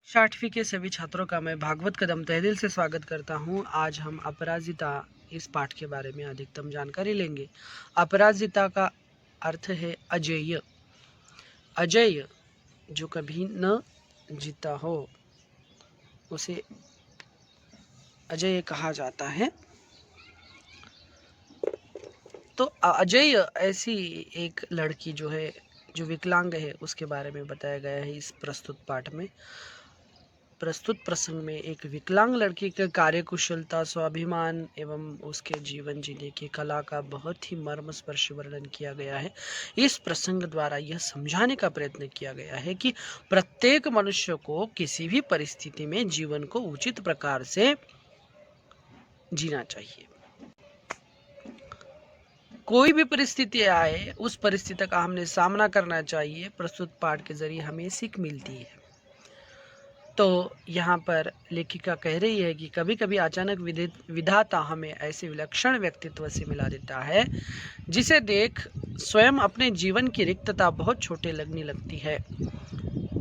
छठवीं के सभी छात्रों का मैं भागवत कदम तहे दिल से स्वागत करता हूं। आज हम अपराजिता इस पाठ के बारे में अधिकतम जानकारी लेंगे। अपराजिता का अर्थ है अजेय। अजेय जो कभी न जीता हो उसे अजेय कहा जाता है। तो अजेय ऐसी एक लड़की जो विकलांग है उसके बारे में बताया गया है इस प्रस्तुत पाठ में। प्रस्तुत प्रसंग में एक विकलांग लड़की के कार्यकुशलता, स्वाभिमान एवं उसके जीवन जीने की कला का बहुत ही मर्मस्पर्शी वर्णन किया गया है। इस प्रसंग द्वारा यह समझाने का प्रयत्न किया गया है कि प्रत्येक मनुष्य को किसी भी परिस्थिति में जीवन को उचित प्रकार से जीना चाहिए। कोई भी परिस्थिति आए उस परिस्थिति का हमने सामना करना चाहिए। प्रस्तुत पाठ के जरिए हमें सीख मिलती है। तो यहाँ पर लेखिका कह रही है कि कभी कभी अचानक विधाता हमें ऐसे विलक्षण व्यक्तित्व से मिला देता है जिसे देख स्वयं अपने जीवन की रिक्तता बहुत छोटे लगने लगती है।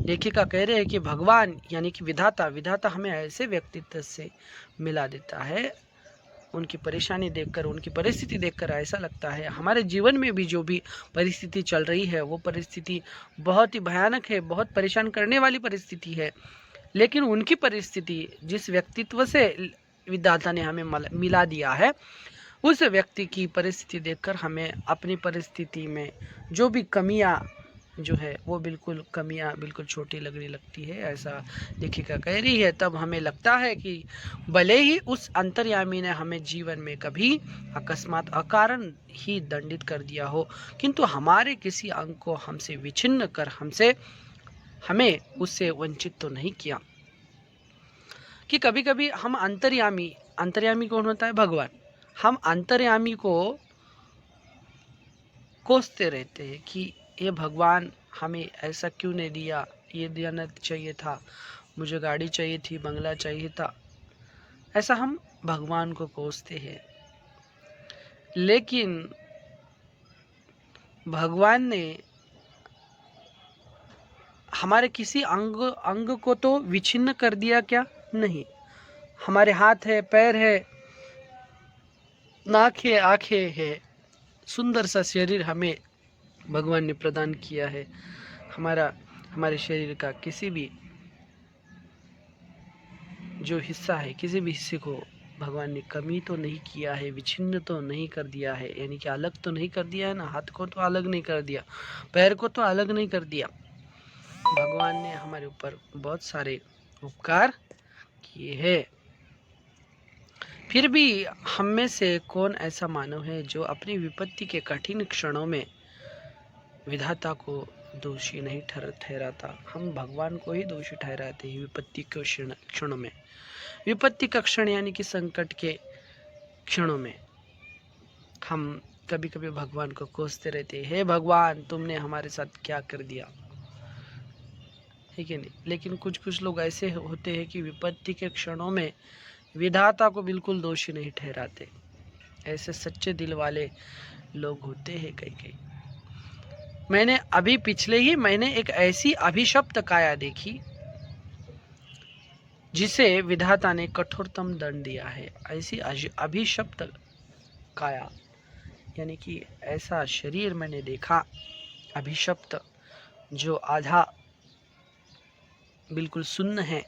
लेखिका कह रहे हैं कि भगवान यानी कि विधाता हमें ऐसे व्यक्तित्व से मिला देता है, उनकी परेशानी देखकर, उनकी परिस्थिति देखकर ऐसा लगता है हमारे जीवन में भी जो भी परिस्थिति चल रही है वो परिस्थिति बहुत ही भयानक है, बहुत परेशान करने वाली परिस्थिति है। लेकिन उनकी परिस्थिति जिस व्यक्तित्व से विधाता ने हमें मिला दिया है उस व्यक्ति की परिस्थिति देखकर हमें अपनी परिस्थिति में जो भी कमियां जो है वो कमियां बिल्कुल छोटी लगने लगती है, ऐसा लेखिका कह रही है। तब हमें लगता है कि भले ही उस अंतर्यामी ने हमें जीवन में कभी अकस्मात अकारण ही दंडित कर दिया हो, किंतु हमारे किसी अंग को हमसे विच्छिन्न कर हमें उससे वंचित तो नहीं किया। कि कभी कभी हम अंतर्यामी कौन होता है? भगवान। हम अंतर्यामी को कोसते रहते हैं कि ये भगवान हमें ऐसा क्यों नहीं दिया, ये देना चाहिए था, मुझे गाड़ी चाहिए थी, बंगला चाहिए था, ऐसा हम भगवान को कोसते हैं। लेकिन भगवान ने हमारे किसी अंग को तो विच्छिन्न कर दिया क्या? नहीं। हमारे हाथ है, पैर है, नाक है, आंखें है, सुंदर सा शरीर हमें भगवान ने प्रदान किया है। हमारे शरीर का किसी भी जो हिस्सा है, किसी भी हिस्से को भगवान ने कमी तो नहीं किया है, विच्छिन्न तो नहीं कर दिया है, यानी कि अलग तो नहीं कर दिया है ना। हाथ को तो अलग नहीं कर दिया, पैर को तो अलग नहीं कर दिया। भगवान ने हमारे ऊपर बहुत सारे उपकार किए हैं। फिर भी हम में से कौन ऐसा मानव है जो अपनी विपत्ति के कठिन क्षणों में विधाता को दोषी नहीं ठहराता? हम भगवान को ही दोषी ठहराते हैं विपत्ति के क्षणों में। विपत्ति का क्षण यानी कि संकट के क्षणों में हम कभी कभी भगवान को कोसते रहते हैं, हे भगवान तुमने हमारे साथ क्या कर दिया, है कि नहीं? लेकिन कुछ लोग ऐसे होते हैं कि विपत्ति के क्षणों में विधाता को बिल्कुल दोषी नहीं ठहराते। ऐसे सच्चे दिल वाले लोग होते हैं कई। मैंने अभी पिछले ही महीने एक ऐसी अभिशप्त काया देखी जिसे विधाता ने कठोरतम दंड दिया है। ऐसी अभिशप्त काया यानी कि ऐसा शरीर मैंने देखा अभिशप्त, जो आधा बिल्कुल सुन्न है।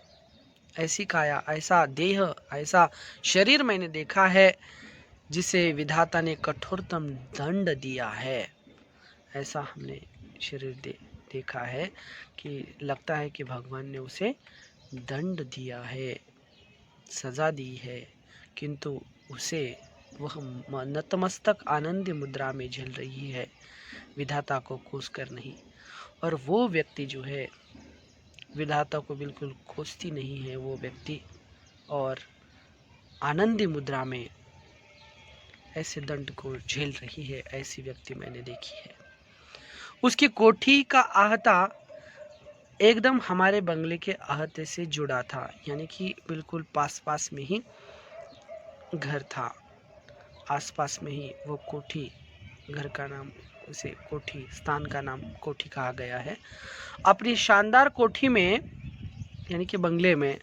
ऐसी काया, ऐसा देह, ऐसा शरीर मैंने देखा है जिसे विधाता ने कठोरतम दंड दिया है। ऐसा हमने शरीर देखा है कि लगता है कि भगवान ने उसे दंड दिया है, सजा दी है, किंतु उसे वह नतमस्तक आनंद मुद्रा में झेल रही है, विधाता को कोस कर नहीं। और वो व्यक्ति जो है विधाता को बिल्कुल कोसती नहीं है, वो व्यक्ति और आनंदी मुद्रा में ऐसे दंड को झेल रही है। ऐसी व्यक्ति मैंने देखी है। उसकी कोठी का आहता एकदम हमारे बंगले के आहते से जुड़ा था, यानी कि बिल्कुल पास में ही घर था, आसपास में ही वो कोठी, घर का नाम उसे कोठी, स्थान का नाम कोठी कहा गया है। अपनी शानदार कोठी में यानी कि बंगले में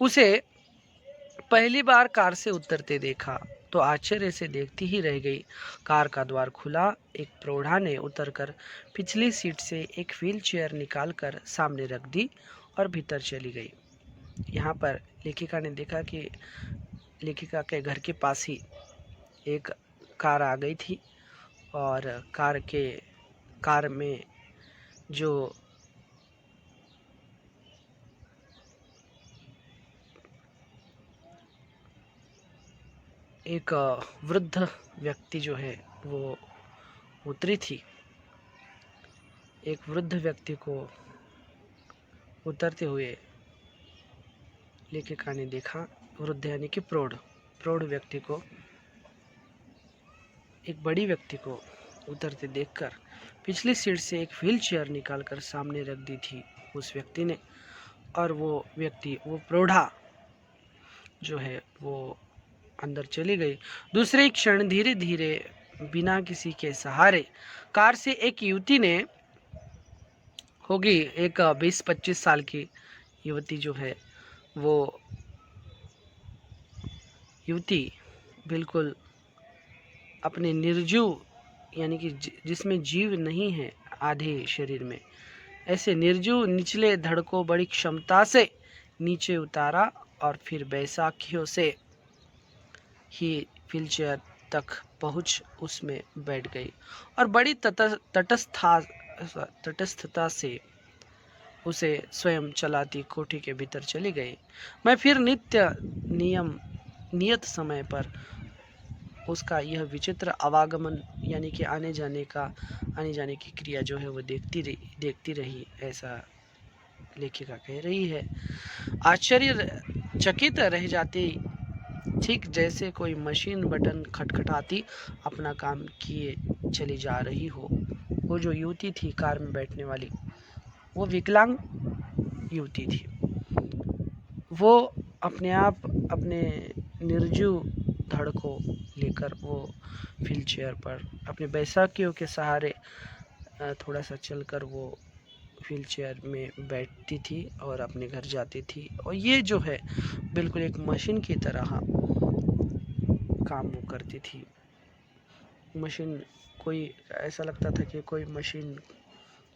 उसे पहली बार कार से उतरते देखा तो आश्चर्य से देखती ही रह गई। कार का द्वार खुला, एक प्रौढ़ा ने उतरकर पिछली सीट से एक व्हील चेयर निकालकर सामने रख दी और भीतर चली गई। यहाँ पर लेखिका ने देखा कि लेखिका के घर के पास ही एक कार आ गई थी और कार में जो एक वृद्ध व्यक्ति जो है वो उतरी थी। एक वृद्ध व्यक्ति को उतरते हुए लेखिका ने देखा। वृद्ध यानी कि प्रौढ़ व्यक्ति को, एक बड़ी व्यक्ति को उतरते देखकर पिछली सीट से एक व्हील चेयर निकालकर सामने रख दी थी उस व्यक्ति ने। और वो व्यक्ति, वो प्रौढ़ा जो है वो अंदर चली गई। दूसरे क्षण धीरे धीरे बिना किसी के सहारे कार से एक युवती ने, होगी एक 20-25 साल की युवती जो है, वो युवती बिल्कुल अपने निर्जीव यानी कि जिसमें जीव नहीं है आधे शरीर में, ऐसे निर्जीव निचले धड़ को बड़ी क्षमता से नीचे उतारा और फिर बैसाखियों से ही व्हीलचेयर तक पहुंच उसमें बैठ गई और बड़ी तटस्थता से उसे स्वयं चलाती कोठी के भीतर चली गई। मैं फिर नियत समय पर उसका यह विचित्र आवागमन यानी कि आने जाने की क्रिया जो है वो देखती रही, ऐसा लेखिका कह रही है। आश्चर्यचकित रह जाती, ठीक जैसे कोई मशीन बटन खटखटाती अपना काम किए चली जा रही हो। वो जो युवती थी कार में बैठने वाली, वो विकलांग युवती थी। वो अपने आप अपने निर्जीव धड़ को लेकर वो व्हील चेयर पर अपने बैसाखियों के सहारे थोड़ा सा चलकर वो व्हील चेयर में बैठती थी और अपने घर जाती थी। और ये जो है बिल्कुल एक मशीन की तरह काम वो करती थी। मशीन, कोई ऐसा लगता था कि कोई मशीन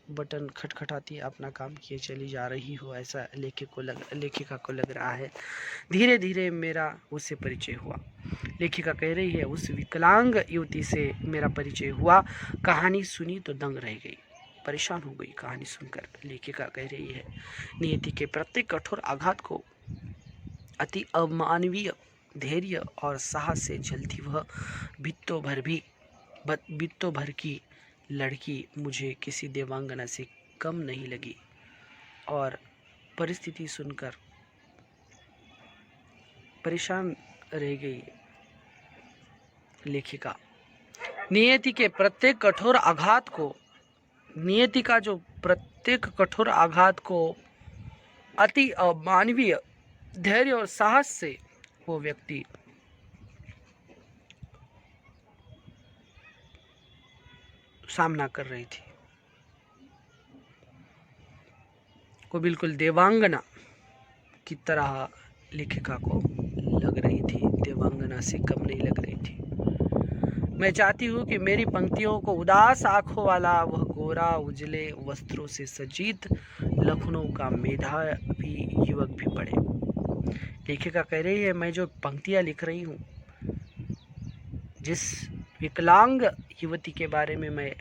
बटन खटखटाती अपना काम किए चली जा रही हो, ऐसा लेखिका को लग रहा है। धीरे धीरे मेरा उससे परिचय हुआ। लेखिका कह रही है, उस विकलांग युवती से मेरा परिचय हुआ। कहानी सुनी तो दंग रह गई, परेशान हो गई कहानी सुनकर। लेखिका कह रही है, नियति के प्रत्येक कठोर आघात को अति अमानवीय धैर्य और साहस से झेलती वह बित्तों भर की लड़की मुझे किसी देवांगना से कम नहीं लगी। और परिस्थिति सुनकर परेशान रह गई लेखिका। नियति का जो प्रत्येक कठोर आघात को अति अमानवीय धैर्य और साहस से वो व्यक्ति सामना कर रही थी। वो बिल्कुल देवांगना की तरह लेखिका को लग रही थी, देवांगना से कम नहीं लग रही थी। मैं चाहती हूँ कि मेरी पंक्तियों को उदास आंखों वाला वह गोरा उजले वस्त्रों से सज्जित लखनऊ का मेधावी युवक भी पढ़े। लेखिका कह रही है, मैं जो पंक्तियाँ लिख रही हूँ, जिस विकलांग युवती के बारे में मैं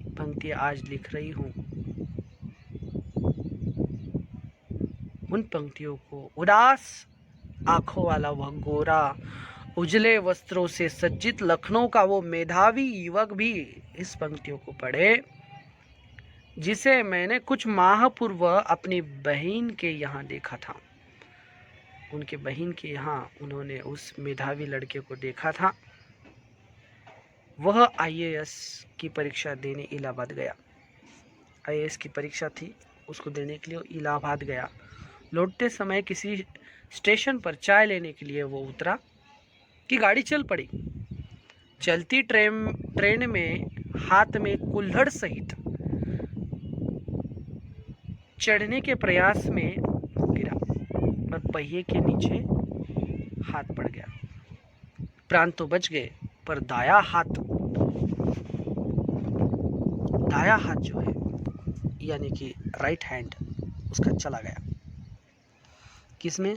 पंक्तियाँ आज लिख रही हूँ, उन पंक्तियों को उदास आंखों वाला वह गोरा उजले वस्त्रों से सज्जित लखनऊ का वो मेधावी युवक भी इस पंक्तियों को पढ़े, जिसे मैंने कुछ माह पूर्व अपनी बहन के यहाँ देखा था। उनके बहन के यहाँ उन्होंने उस मेधावी लड़के को देखा था। वह IAS की परीक्षा देने इलाहाबाद गया। IAS की परीक्षा थी, उसको देने के लिए इलाहाबाद गया। लौटते समय किसी स्टेशन पर चाय लेने के लिए वो उतरा कि गाड़ी चल पड़ी। चलती ट्रेन में हाथ में कुल्हड़ सहित चढ़ने के प्रयास में पहिए के नीचे हाथ पड़ गया। प्राण तो बच गए, पर दाया हाथ जो है यानी कि राइट हैंड उसका चला गया। किसमें?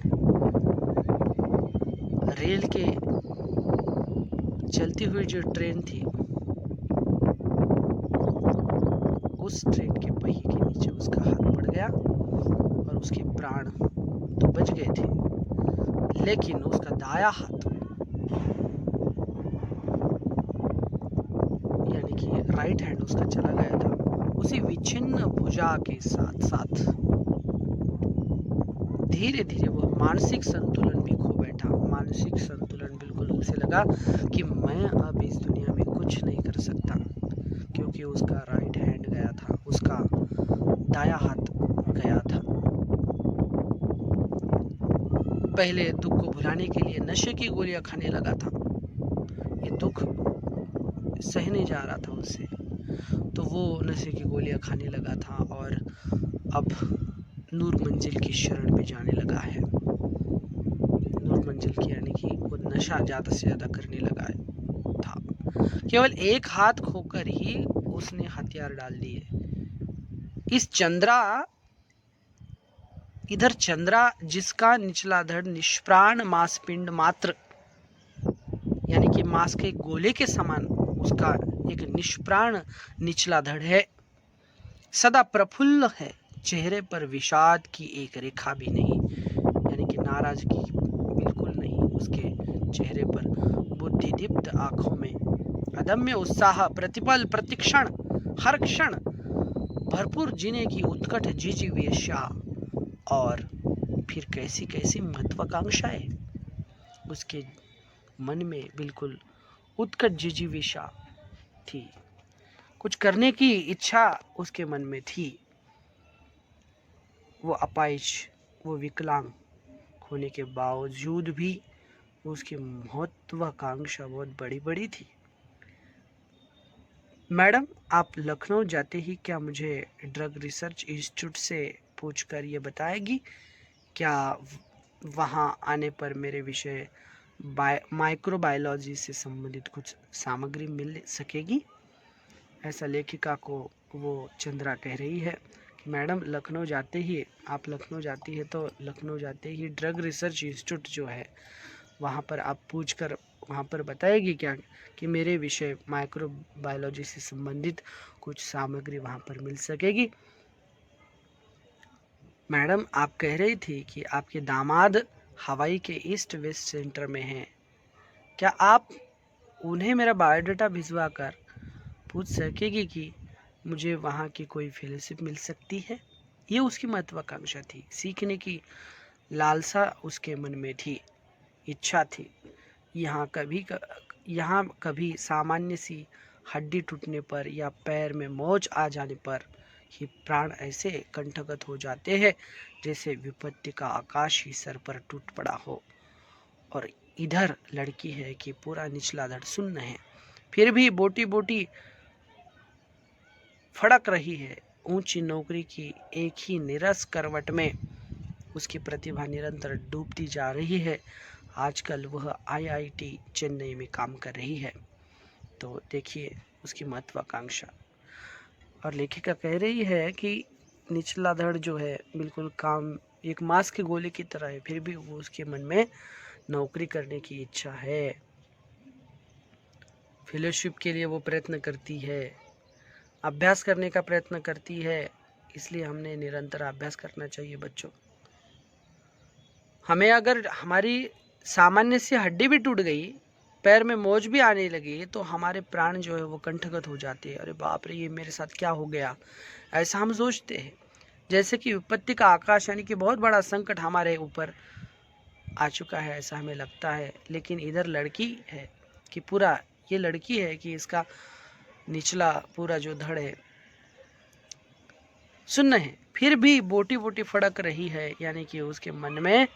रेल के चलती हुई जो ट्रेन थी, उस ट्रेन के पहिए के नीचे उसका हाथ पड़ गया और उसके प्राण तो बच गए थे, लेकिन उसका दाया हाथ यानी कि राइट हैंड उसका चला गया था। उसी विच्छिन्न भुजा के साथ साथ धीरे धीरे वो मानसिक संतुलन भी खो बैठा। मानसिक संतुलन बिल्कुल उसे लगा कि मैं अब इस दुनिया में कुछ नहीं कर सकता, क्योंकि उसका राइट हैंड गया था, उसका दाया हाथ गया था। पहले दुख को भुलाने के लिए नशे की गोलियां खाने लगा था। ये दुख सहने जा रहा था उससे, तो वो नशे की गोलियां खाने लगा था और अब नूर मंजिल की शरण में जाने लगा है। नूर मंजिल की यानी कि वो नशा ज़्यादा से ज़्यादा करने लगा था। केवल एक हाथ खोकर ही उसने हथियार डाल दिए। इधर चंद्रा जिसका निचला धड़ निष्प्राण मांसपिंड मात्र यानी कि मांस के गोले के समान उसका एक निष्प्राण निचला धड़ है, सदा प्रफुल्ल है, चेहरे पर विषाद की एक रेखा भी नहीं, यानी कि नाराजगी बिल्कुल नहीं उसके चेहरे पर। बुद्धि दीप्त आंखों में अदम्य उत्साह, प्रतिपल प्रतिक्षण हर क्षण भरपूर जीने की उत्कट जिजीवेशा, और फिर कैसी कैसी महत्वाकांक्षाएं उसके मन में बिल्कुल उत्कट जिजीवेशा थी। कुछ करने की इच्छा उसके मन में थी। वो अपाहिज, वो विकलांग होने के बावजूद भी उसकी महत्वाकांक्षा बहुत बड़ी बड़ी थी। मैडम, आप लखनऊ जाते ही क्या मुझे ड्रग रिसर्च इंस्टीट्यूट से पूछकर ये बताएगी क्या वहाँ आने पर मेरे विषय माइक्रोबायोलॉजी से संबंधित कुछ सामग्री मिल सकेगी? ऐसा लेखिका को वो चंद्रा कह रही है कि मैडम लखनऊ जाते ही, आप लखनऊ जाती है तो लखनऊ जाते ही ड्रग रिसर्च इंस्टीट्यूट जो है वहाँ पर आप पूछकर वहाँ पर बताएगी क्या कि मेरे विषय माइक्रोबायोलॉजी से संबंधित कुछ सामग्री वहाँ पर मिल सकेगी? मैडम, आप कह रही थी कि आपके दामाद हवाई के ईस्ट वेस्ट सेंटर में हैं, क्या आप उन्हें मेरा बायोडाटा भिजवा कर पूछ सकेगी कि मुझे वहाँ की कोई फेलोशिप मिल सकती है? ये उसकी महत्वाकांक्षा थी, सीखने की लालसा उसके मन में थी, इच्छा थी। यहाँ कभी सामान्य सी हड्डी टूटने पर या पैर में मोच आ जाने पर ही प्राण ऐसे कंठगत हो जाते हैं जैसे विपत्ति का आकाश ही सर पर टूट पड़ा हो। और इधर लड़की है कि पूरा निचला धड़ सुन्न है, फिर भी बोटी बोटी फड़क रही है। ऊंची नौकरी की एक ही निरस करवट में उसकी प्रतिभा निरंतर डूबती जा रही है। आजकल वह IIT चेन्नई में काम कर रही है। तो देखिए उसकी महत्वाकांक्षा। और लेखिका कह रही है कि निचला धड़ जो है बिल्कुल काम एक मांस के गोले की तरह है, फिर भी वो उसके मन में नौकरी करने की इच्छा है, फेलोशिप के लिए वो प्रयत्न करती है, अभ्यास करने का प्रयत्न करती है। इसलिए हमने निरंतर अभ्यास करना चाहिए बच्चों। हमें अगर हमारी सामान्य सी हड्डी भी टूट गई, पैर में मोच भी आने लगी, तो हमारे प्राण जो है वो कंठगत हो जाते हैं। अरे बाप रे, ये मेरे साथ क्या हो गया, ऐसा हम सोचते हैं। जैसे कि विपत्ति का आकाश यानी कि बहुत बड़ा संकट हमारे ऊपर आ चुका है, ऐसा हमें लगता है। लेकिन इधर लड़की है कि पूरा ये लड़की है कि इसका निचला पूरा जो धड़ है सुन्न है, फिर भी बोटी बोटी फड़क रही है, यानी कि उसके मन में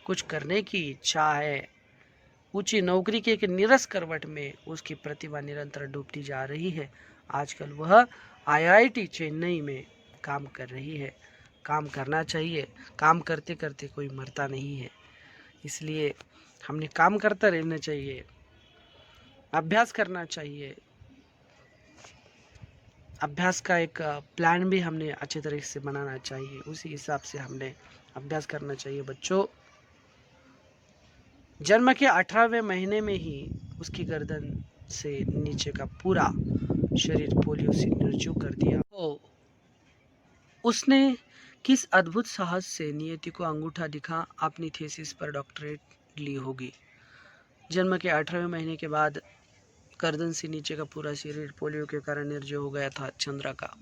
कुछ करने की इच्छा है। ऊंची नौकरी के एक निरस करवट में उसकी प्रतिभा निरंतर डूबती जा रही है। आजकल वह IIT चेन्नई में काम कर रही है। काम करना चाहिए। काम करते करते कोई मरता नहीं है, इसलिए हमने काम करता रहना चाहिए, अभ्यास करना चाहिए। अभ्यास का एक प्लान भी हमने अच्छे तरीके से बनाना चाहिए, उसी हिसाब से हमने अभ्यास करना चाहिए। बच्चों, जन्म के 18वें महीने में ही उसकी गर्दन से नीचे का पूरा शरीर पोलियो से निर्जीव कर दिया। तो उसने किस अद्भुत साहस से नियति को अंगूठा दिखा अपनी थीसिस पर डॉक्टरेट ली होगी। जन्म के 18वें महीने के बाद गर्दन से नीचे का पूरा शरीर पोलियो के कारण निर्जीव हो गया था चंद्रा का।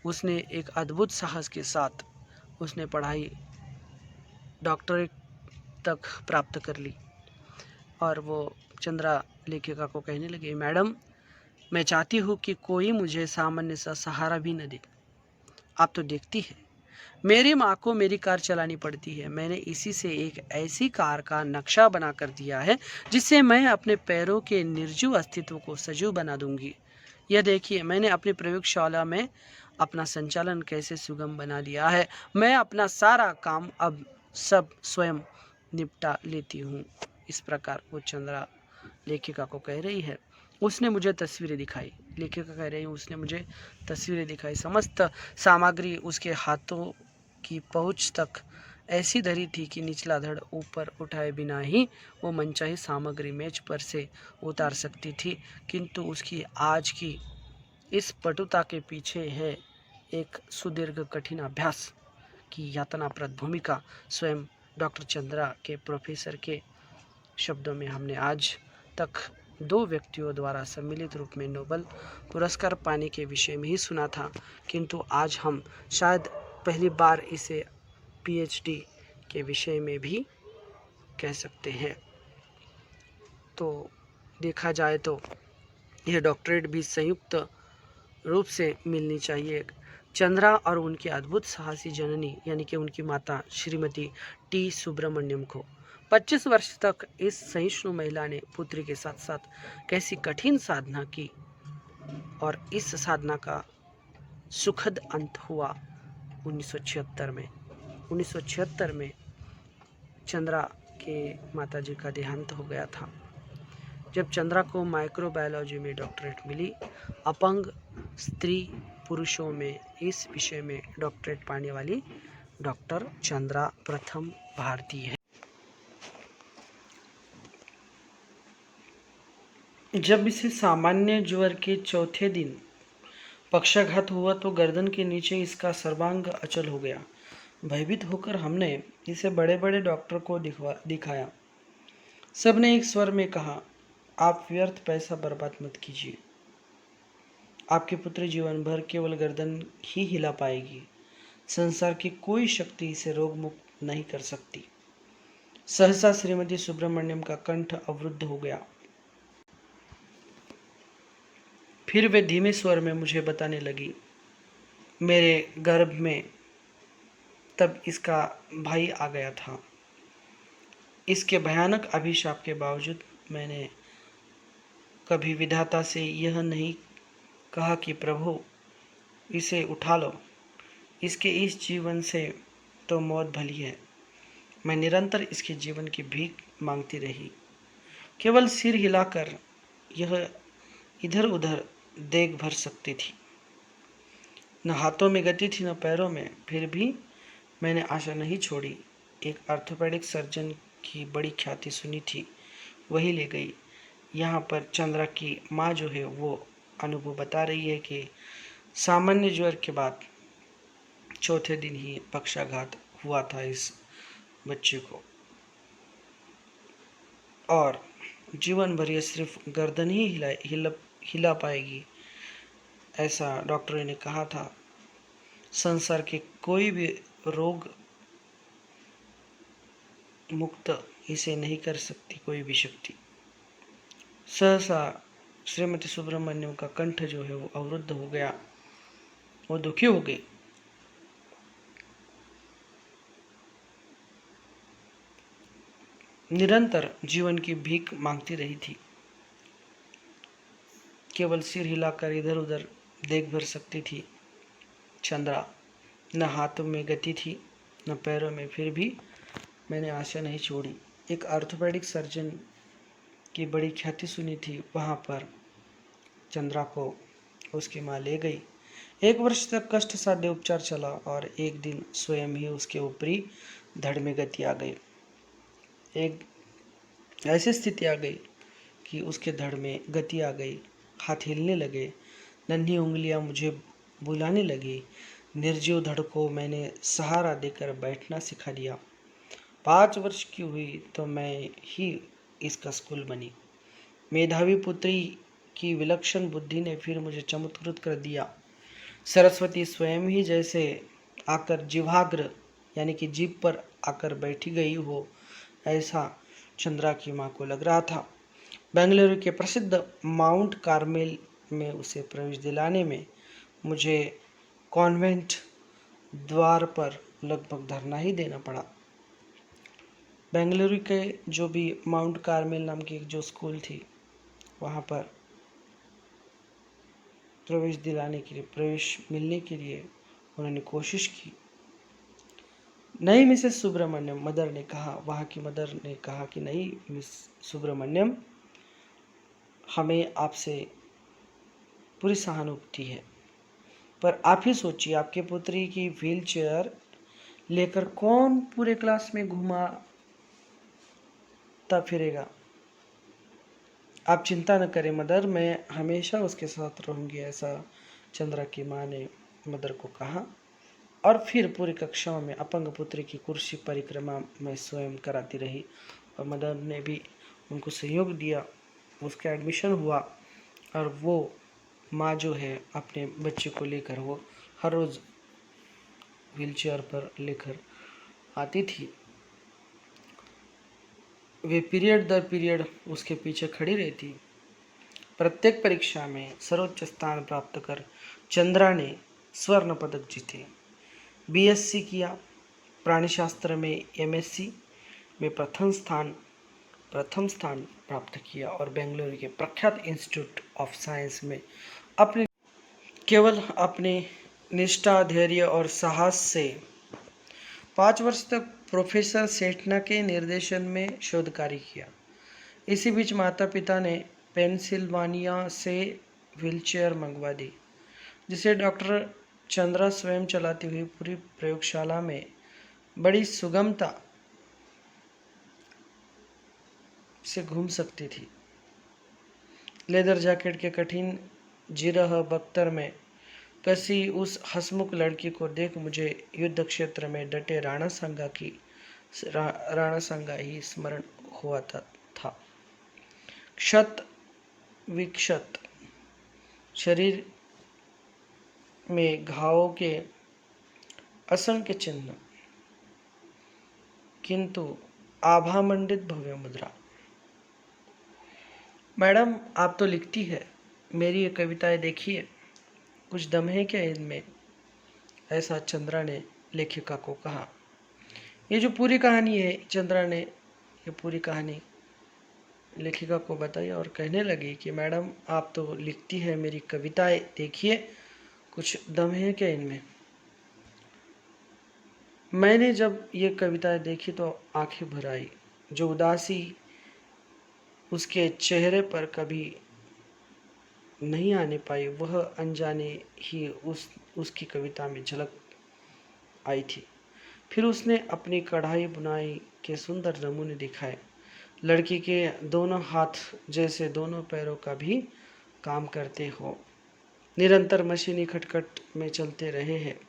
उसने एक अद्भुत साहस के साथ उसने पढ़ाई डॉक्टरेट तक प्राप्त कर ली और वो चंद्रा लेखिका को कहने लगी, मैडम, मैं चाहती हूँ कि कोई मुझे सामान्य सा सहारा भी न दे। आप तो देखती हैं, मेरी माँ को मेरी कार चलानी पड़ती है। मैंने इसी से एक ऐसी कार का नक्शा बना कर दिया है जिससे मैं अपने पैरों के निर्जीव अस्तित्व को सजीव बना दूंगी। यह देखिए, मैंने अपनी प्रयोगशाला में अपना संचालन कैसे सुगम बना दिया है। मैं अपना सारा काम अब सब स्वयं निपटा लेती हूँ। इस प्रकार वो चंद्रा लेखिका को कह रही है। उसने मुझे तस्वीरें दिखाई, लेखिका कह रही है, उसने मुझे तस्वीरें दिखाई। समस्त सामग्री उसके हाथों की पहुंच तक ऐसी धरी थी कि निचला धड़ ऊपर उठाए बिना ही वो मनचाही सामग्री मेज पर से उतार सकती थी। किंतु उसकी आज की इस पटुता के पीछे है एक सुदीर्घ कठिन अभ्यास की यातनाप्रद भूमिका। स्वयं डॉक्टर चंद्रा के प्रोफेसर के शब्दों में हमने आज तक 2 व्यक्तियों द्वारा सम्मिलित रूप में नोबेल पुरस्कार पाने के विषय में ही सुना था, किंतु आज हम शायद पहली बार इसे पीएचडी के विषय में भी कह सकते हैं। तो देखा जाए तो यह डॉक्टरेट भी संयुक्त रूप से मिलनी चाहिए चंद्रा और उनकी अद्भुत साहसी जननी यानी कि उनकी माता श्रीमती टी सुब्रमण्यम को। 25 वर्ष तक इस सहिष्णु महिला ने पुत्री के साथ साथ कैसी कठिन साधना की और इस साधना का सुखद अंत हुआ 1976 में। 1976 में चंद्रा के माताजी का देहांत हो गया था, जब चंद्रा को माइक्रोबायोलॉजी में डॉक्टरेट मिली। अपंग स्त्री पुरुषों में इस विषय में डॉक्टरेट पाने वाली डॉक्टर चंद्रा प्रथम भारतीय है। जब इसे सामान्य ज्वर के चौथे दिन पक्षाघात हुआ तो गर्दन के नीचे इसका सर्वांग अचल हो गया। भयभीत होकर हमने इसे बड़े बड़े डॉक्टर को दिखाया। सबने एक स्वर में कहा, आप व्यर्थ पैसा बर्बाद मत कीजिए। आपके पुत्र जीवन भर केवल गर्दन ही हिला पाएगी। संसार की कोई शक्ति इसे रोग मुक्त नहीं कर सकती। सहसा श्रीमती सुब्रमण्यम का कंठ अवरुद्ध हो गया। फिर वे धीमे स्वर में मुझे बताने लगी, मेरे गर्भ में तब इसका भाई आ गया था। इसके भयानक अभिशाप के बावजूद मैंने कभी विधाता से यह नहीं कहा कि प्रभु इसे उठा लो, इसके इस जीवन से तो मौत भली है। मैं निरंतर इसके जीवन की भीख मांगती रही। केवल सिर हिलाकर यह इधर उधर देख भर सकती थी। न हाथों में गति थी न पैरों में। फिर भी मैंने आशा नहीं छोड़ी। एक ऑर्थोपेडिक सर्जन की बड़ी ख्याति सुनी थी, वही ले गई। यहाँ पर चंद्रा की माँ जो है वो अनुभव बता रही है कि सामान्य ज्वर के बाद चौथे दिन ही पक्षाघात हुआ था इस बच्चे को और जीवन भर ये सिर्फ गर्दन ही हिला पाएगी, ऐसा डॉक्टर ने कहा था। संसार के कोई भी रोग मुक्त इसे नहीं कर सकती कोई भी शक्ति। सहसा श्रीमती सुब्रमण्यम का कंठ जो है वो अवरुद्ध हो गया। वो दुखी हो गई। निरंतर जीवन की भीख मांगती रही थी। केवल सिर हिलाकर इधर उधर देख भर सकती थी चंद्रा। न हाथों में गति थी न पैरों में, फिर भी मैंने आशा नहीं छोड़ी। एक ऑर्थोपेडिक सर्जन की बड़ी ख्याति सुनी थी, वहाँ पर चंद्रा को उसकी माँ ले गई। 1 वर्ष तक कष्ट साध्य उपचार चला और एक दिन स्वयं ही उसके ऊपरी धड़ में गति आ गई। एक ऐसी स्थिति आ गई कि उसके धड़ में गति आ गई, हाथ हिलने लगे, नन्ही उंगलियां मुझे बुलाने लगी। निर्जीव धड़ को मैंने सहारा देकर बैठना सिखा दिया। 5 वर्ष की हुई तो मैं ही इसका स्कूल बनी। मेधावी पुत्री की विलक्षण बुद्धि ने फिर मुझे चमत्कृत कर दिया। सरस्वती स्वयं ही जैसे आकर जिह्वाग्र यानी कि जीभ पर आकर बैठी गई हो, ऐसा चंद्रा की माँ को लग रहा था। बेंगलुरु के प्रसिद्ध माउंट कार्मेल में उसे प्रवेश दिलाने में मुझे कॉन्वेंट द्वार पर लगभग धरना ही देना पड़ा। बेंगलुरु के जो भी माउंट कार्मेल नाम की एक जो स्कूल थी, वहाँ पर प्रवेश दिलाने के लिए, प्रवेश मिलने के लिए उन्होंने कोशिश की। नहीं मिसेस सुब्रमण्यम, मदर ने कहा, वहाँ की मदर ने कहा कि नहीं मिस सुब्रमण्यम, हमें आपसे पूरी सहानुभूति है, पर आप ही सोचिए, आपके पुत्री की व्हील चेयर लेकर कौन पूरे क्लास में घुमाता फिरेगा। आप चिंता न करें मदर, मैं हमेशा उसके साथ रहूंगी, ऐसा चंद्रा की माँ ने मदर को कहा। और फिर पूरी कक्षाओं में अपंग पुत्री की कुर्सी परिक्रमा में स्वयं कराती रही और मदर ने भी उनको सहयोग दिया। उसका एडमिशन हुआ और वो माँ जो है अपने बच्चे को लेकर वो हर रोज़ व्हीलचेयर पर लेकर आती थी। वे पीरियड दर पीरियड उसके पीछे खड़ी रहती। प्रत्येक परीक्षा में सर्वोच्च स्थान प्राप्त कर चंद्रा ने स्वर्ण पदक जीते। बीएससी किया, प्राणीशास्त्र में एमएससी में प्रथम स्थान प्राप्त किया और बेंगलुरु के प्रख्यात इंस्टीट्यूट ऑफ साइंस में केवल अपने निष्ठा, धैर्य और साहस से 5 वर्ष तक प्रोफेसर सेठना के निर्देशन में शोध कार्य किया। इसी बीच माता पिता ने पेंसिल्वानिया से व्हीलचेयर मंगवा दी, जिसे डॉक्टर चंद्रा स्वयं चलाती हुई पूरी प्रयोगशाला में बड़ी सुगमता से घूम सकती थी। लेदर जैकेट के कठिन जिरह बख्तर में कसी उस हसमुख लड़की को देख मुझे युद्ध क्षेत्र में डटे राणा संगा ही स्मरण हुआ था। क्षत विक्षत शरीर में घावों के असंख्य चिन्ह, किंतु आभामंडित भव्य मुद्रा। मैडम, आप तो लिखती है, मेरी ये कविताएं देखिए, कुछ दम है क्या इनमें, ऐसा चंद्रा ने लेखिका को कहा। ये जो पूरी कहानी है, चंद्रा ने ये पूरी कहानी लेखिका को बताई और कहने लगी कि मैडम, आप तो लिखती है, मेरी कविताएं देखिए, कुछ दम है क्या इनमें। मैंने जब ये कविताएं देखी तो आंखें भर आई। जो उदासी उसके चेहरे पर कभी नहीं आने पाई, वह अनजाने ही उसकी कविता में झलक आई थी। फिर उसने अपनी कढ़ाई बुनाई के सुंदर नमूने दिखाए। लड़की के दोनों हाथ जैसे दोनों पैरों का भी काम करते हो, निरंतर मशीनी खटखट में चलते रहे हैं।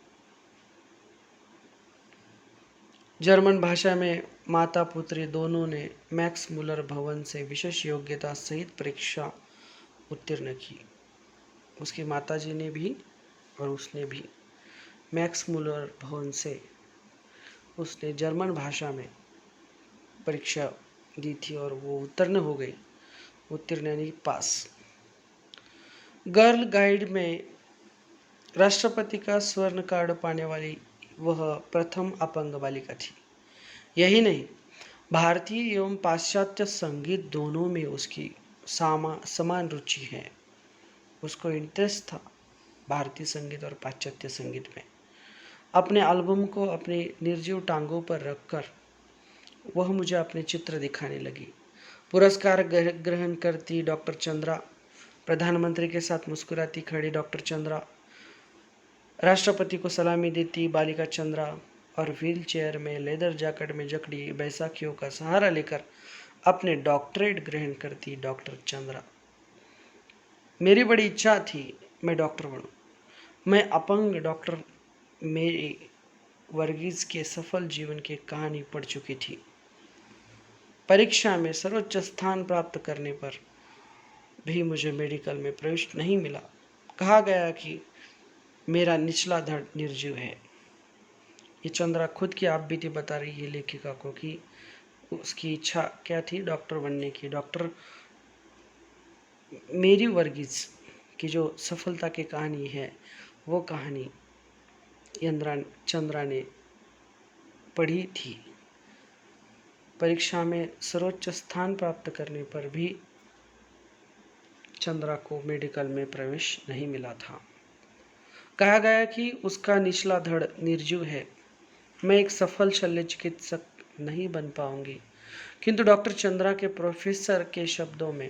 जर्मन भाषा में माता पुत्री दोनों ने मैक्स मुलर भवन से विशेष योग्यता सहित परीक्षा उत्तीर्ण की। उसकी माताजी ने भी और उसने भी मैक्स मुलर भवन से उसने जर्मन भाषा में परीक्षा दी थी और वो उत्तीर्ण हो गई। उत्तीर्ण यानी पास। गर्ल गाइड में राष्ट्रपति का स्वर्ण कार्ड पाने वाली वह प्रथम अपंग बालिका थी। यही नहीं, भारतीय एवं पाश्चात्य संगीत दोनों में उसकी समान रुचि है। उसको इंटरेस्ट था भारतीय संगीत और पाश्चात्य संगीत में। अपने एल्बम को अपने निर्जीव टांगों पर रखकर वह मुझे अपने चित्र दिखाने लगी। पुरस्कार ग्रहण करती डॉक्टर चंद्रा, प्रधानमंत्री के साथ मुस्कुराती खड़ी डॉक्टर चंद्रा, राष्ट्रपति को सलामी देती बालिका चंद्रा और व्हील चेयर में लेदर जैकेट में जकड़ी बैसाखियों का सहारा लेकर अपने डॉक्टरेट ग्रहण करती डॉक्टर चंद्रा। मेरी बड़ी इच्छा थी मैं डॉक्टर बनूं। मैं अपंग डॉक्टर मेरी वर्गीज के सफल जीवन की कहानी पढ़ चुकी थी। परीक्षा में सर्वोच्च स्थान प्राप्त करने पर भी मुझे मेडिकल में प्रवेश नहीं मिला। कहा गया कि मेरा निचला धड़ निर्जीव है। ये चंद्रा खुद की आप बीती बता रही है लेखिका को कि उसकी इच्छा क्या थी, डॉक्टर बनने की। डॉक्टर मेरी वर्गीज की जो सफलता की कहानी है वो कहानी चंद्रा ने पढ़ी थी। परीक्षा में सर्वोच्च स्थान प्राप्त करने पर भी चंद्रा को मेडिकल में प्रवेश नहीं मिला था। कहा गया कि उसका निचला धड़ निर्जीव है। मैं एक सफल शल्य चिकित्सक नहीं बन पाऊंगी। किंतु डॉक्टर चंद्रा के प्रोफेसर के शब्दों में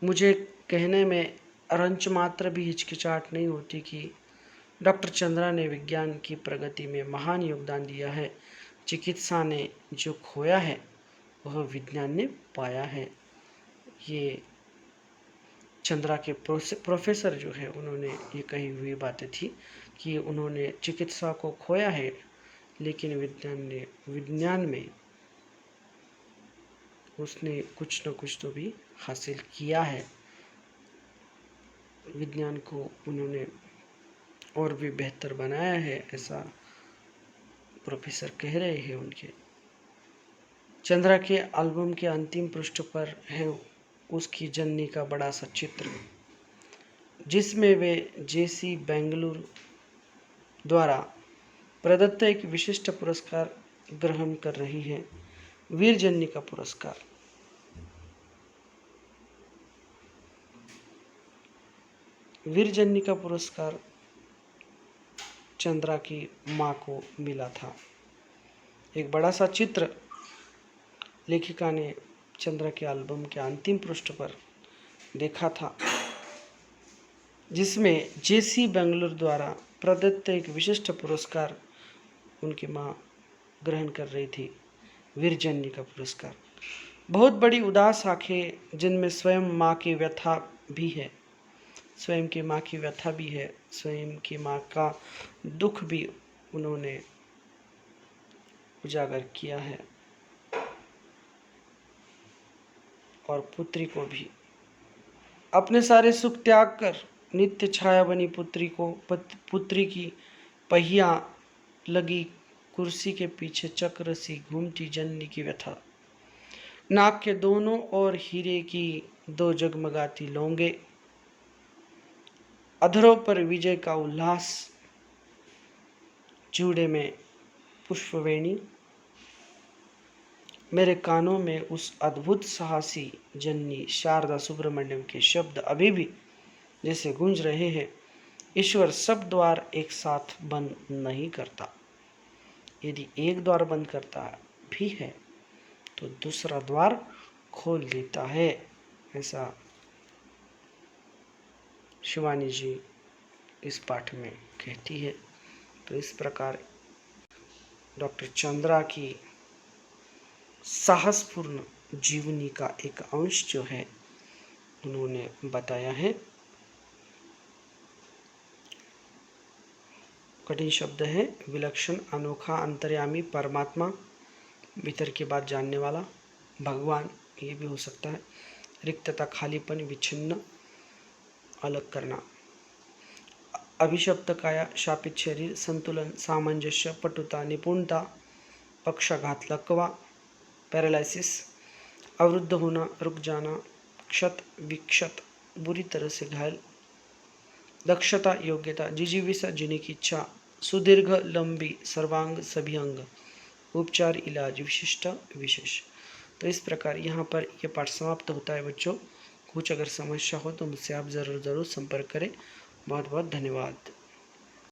मुझे कहने में रंच मात्र भी हिचकिचाहट नहीं होती कि डॉक्टर चंद्रा ने विज्ञान की प्रगति में महान योगदान दिया है। चिकित्सा ने जो खोया है वह विज्ञान ने पाया है। ये चंद्रा के प्रोफेसर जो है उन्होंने ये कही हुई बातें थी कि उन्होंने चिकित्सा को खोया है लेकिन विज्ञान में उसने कुछ न कुछ तो भी हासिल किया है। विज्ञान को उन्होंने और भी बेहतर बनाया है, ऐसा प्रोफेसर कह रहे हैं उनके। चंद्रा के एल्बम के अंतिम पृष्ठ पर है उसकी जननी का बड़ा सा चित्र जिसमें वे जेसी बेंगलुरु द्वारा प्रदत्त एक विशिष्ट पुरस्कार ग्रहण कर रही हैं, वीर जननी का पुरस्कार। वीर जननी का पुरस्कार चंद्रा की माँ को मिला था। एक बड़ा सा चित्र लेखिका ने चंद्रा के एल्बम के अंतिम पृष्ठ पर देखा था जिसमें जेसी बेंगलुरु द्वारा प्रदत्त एक विशिष्ट पुरस्कार उनकी माँ ग्रहण कर रही थी, वीर जननी का पुरस्कार। बहुत बड़ी उदास आंखें जिनमें स्वयं माँ की व्यथा भी है, स्वयं की माँ की व्यथा भी है, स्वयं की माँ का दुख भी उन्होंने उजागर किया है और पुत्री को भी। अपने सारे सुख त्याग कर नित्य छाया बनी पुत्री की पहिया लगी कुर्सी के पीछे चक्र सी घूमती जननी की व्यथा। नाक के दोनों ओर हीरे की दो जगमगाती लौंगे, अधरों पर विजय का उल्लास, जूड़े में पुष्पवेणी। मेरे कानों में उस अद्भुत साहसी जननी शारदा सुब्रमण्यम के शब्द अभी भी जैसे गूंज रहे हैं। ईश्वर सब द्वार एक साथ बंद नहीं करता। यदि एक द्वार बंद करता भी है तो दूसरा द्वार खोल देता है, ऐसा शिवानी जी इस पाठ में कहती है। तो इस प्रकार डॉक्टर चंद्रा की साहसपूर्ण जीवनी का एक अंश जो है उन्होंने बताया है। कठिन शब्द है, विलक्षण, अनोखा, अंतर्यामी, परमात्मा, भीतर की बात जानने वाला, भगवान, ये भी हो सकता है। रिक्तता, खालीपन, विच्छिन्न, अलग करना, अभिशप्त काया, शापित शरीर, संतुलन, सामंजस्य, पटुता, निपुणता, पक्षाघात, लकवा, पैरालिसिस, अवरुद्ध होना, रुक जाना, क्षत, विक्षत, बुरी तरह से घायल, दक्षता, योग्यता, जिजीविषा, जीने की इच्छा, सुदीर्घ, लंबी, सर्वांग, सभी अंग, उपचार, इलाज, विशिष्ट, विशेष। तो इस प्रकार यहाँ पर यह पाठ समाप्त होता है बच्चों। कुछ अगर समस्या हो तो मुझसे आप ज़रूर संपर्क करें। बहुत बहुत धन्यवाद।